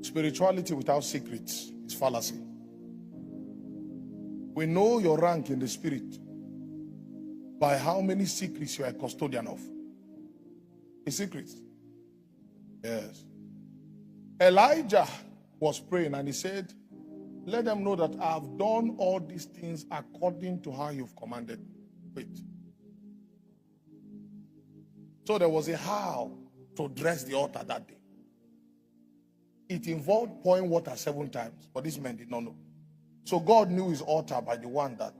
Spirituality without secrets is fallacy. We know your rank in the spirit by how many secrets you are a custodian of. A secret. Yes. Elijah was praying and he said, let them know that I have done all these things according to how you've commanded. Wait. So there was a how to dress the altar that day. It involved pouring water 7 times, but these men did not know. So God knew his altar by the one that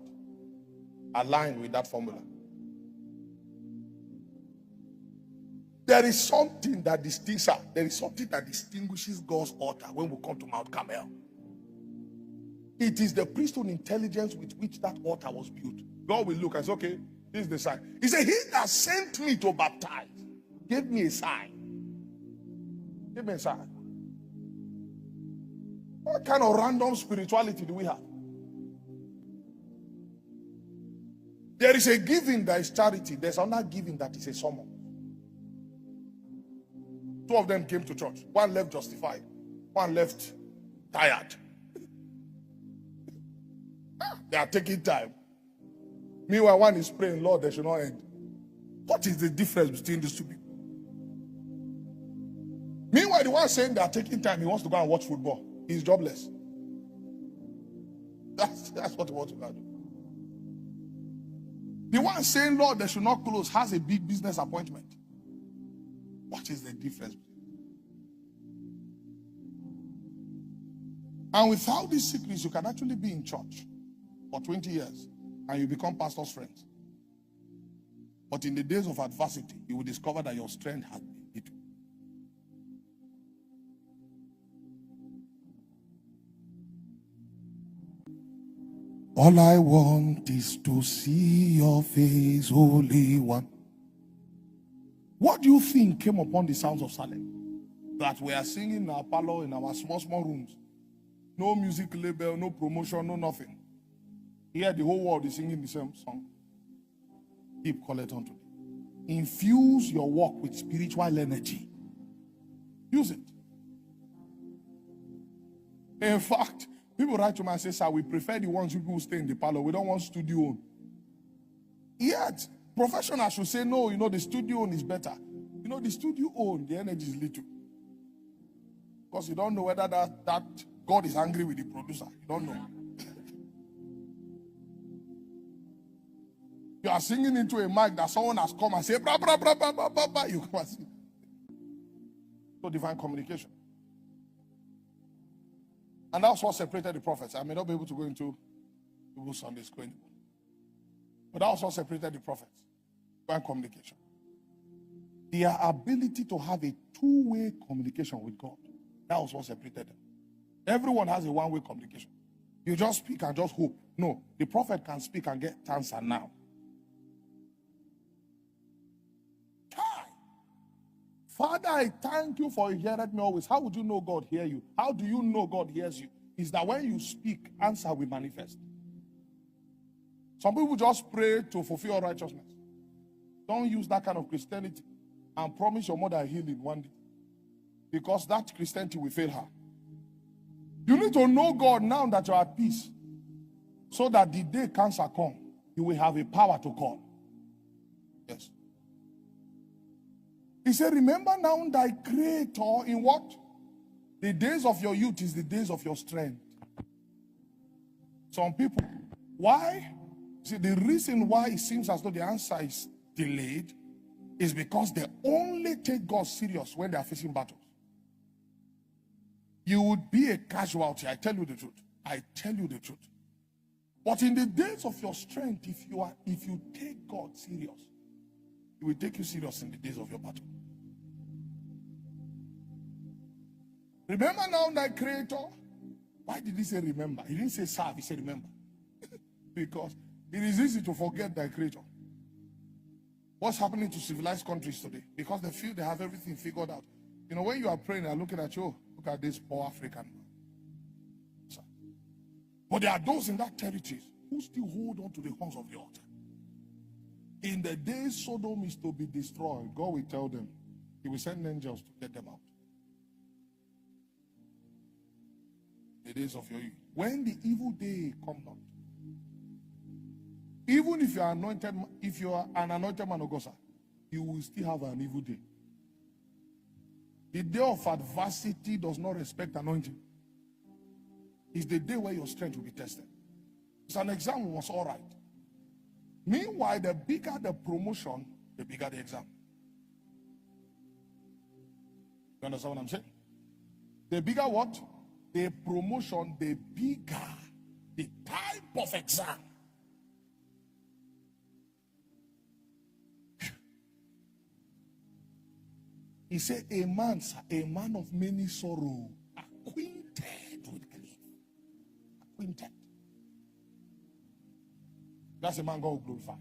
aligned with that formula. There is something that distinguishes God's altar when we come to Mount Carmel. It is the priesthood intelligence with which that altar was built. God will look and say, okay, this is the sign. He said, he that sent me to baptize gave me a sign. Give me a sign. What kind of random spirituality do we have? There is a giving that is charity. There's another giving that is a summon. 2 of them came to church. One left justified. One left tired. They are taking time. Meanwhile, one is praying, Lord, they should not end. What is the difference between these two people? Meanwhile, the one saying they are taking time, he wants to go and watch football. He's jobless. That's what he wants to do. The one saying, Lord, they should not close, has a big business appointment. What is the difference? And without these secrets, you can actually be in church for 20 years and you become pastor's friends. But in the days of adversity, you will discover that your strength has been little. All I want is to see your face, Holy One. What do you think came upon the sounds of Salem? That we are singing in our parlor, in our small rooms. No music label, no promotion, no nothing. Here the whole world is singing the same song. Keep quiet unto it. Infuse your work with spiritual energy. Use it. In fact, people write to me and say, sir, we prefer the ones people who stay in the parlor. We don't want studio own. Yet, professionals should say, no, the studio own is better. The studio own, the energy is little. Because you don't know whether that God is angry with the producer. You don't know. You are singing into a mic that someone has come and said, blah, blah, blah, blah, blah, blah, blah. You come and sing. So divine communication. And that's what separated the prophets. I may not be able to go into Sunday school anymore. But that's what separated the prophets. Divine communication. Their ability to have a two-way communication with God. That was what separated them. Everyone has a one-way communication. You just speak and just hope. No, the prophet can speak and get answer now. Father, I thank you for hearing me always. How would you know God hears you? How do you know God hears you? Is that when you speak, answer will manifest. Some people just pray to fulfill righteousness. Don't use that kind of Christianity and promise your mother healing one day. Because that Christianity will fail her. You need to know God now that you're at peace. So that the day cancer comes, you will have a power to call. Yes. He said, remember now thy Creator in what? The days of your youth is the days of your strength. Some people, why? See, the reason why it seems as though the answer is delayed is because they only take God serious when they are facing battles. You would be a casualty. I tell you the truth. I tell you the truth. But in the days of your strength, if you take God serious, He will take you serious in the days of your battle. Remember now thy Creator. Why did he say remember? He didn't say serve, he said remember. Because it is easy to forget thy Creator. What's happening to civilized countries today? Because they feel they have everything figured out. When you are praying, they're looking at you. Look at this poor African man. But there are those in that territory who still hold on to the horns of the altar. In the days Sodom is to be destroyed, God will tell them, He will send angels to get them out. the days of your youth. When the evil day come not, even if you are anointed, if you are an anointed man of God, sir, you will still have an evil day. The day of adversity does not respect anointing. It's the day where your strength will be tested. It's an exam was all right. Meanwhile, the bigger the promotion, the bigger the exam. You understand what I'm saying? The bigger what? The promotion, the bigger the type of exam. He said, a man of many sorrow, acquainted with grief. Acquainted. That's a man God will glorify.